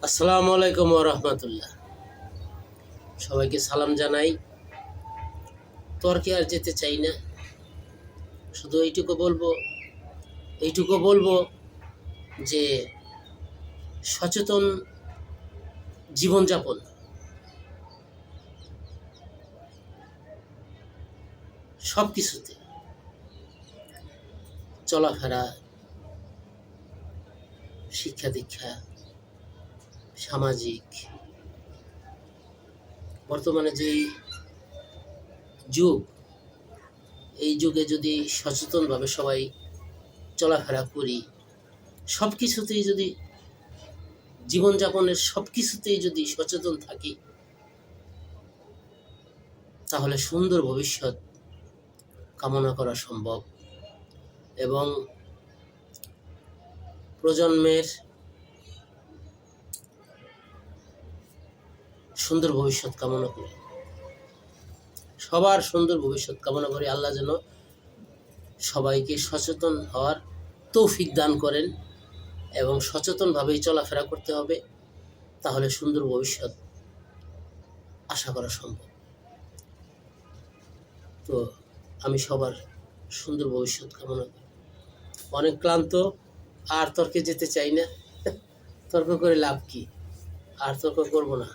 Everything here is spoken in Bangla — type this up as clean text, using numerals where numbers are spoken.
আসসালামু আলাইকুম ওয়া রাহমাতুল্লাহ। সবাইকে সালাম জানাই। তর্কে আর যেতে চাই না, শুধু এইটুকু বলবো যে সচেতন জীবনযাপন সব কিছুতে, চলাফেরা, শিক্ষা দীক্ষা, সামাজিক, বর্তমানে যেই যুগ, এই যুগে যদি সচেতনভাবে সবাই চলাফেরা করি, সব কিছুতেই যদি জীবনযাপনের সব কিছুতেই যদি সচেতন থাকি, তাহলে সুন্দর ভবিষ্যৎ কামনা করা সম্ভব এবং প্রজন্মের সুন্দর ভবিষ্যৎ কামনা করি, সবার সুন্দর ভবিষ্যৎ কামনা করি। আল্লাহ যেন সবাইকে সচেতন হওয়ার তৌফিক দান করেন এবং সচেতনভাবেই চলাফেরা করতে হবে, তাহলে সুন্দর ভবিষ্যৎ আশা করা সম্ভব। তো আমি সবার সুন্দর ভবিষ্যৎ কামনা করি। অনেক ক্লান্ত, আর তর্কে যেতে চাই না। তর্ক করে লাভ কি? আর তর্ক করব না।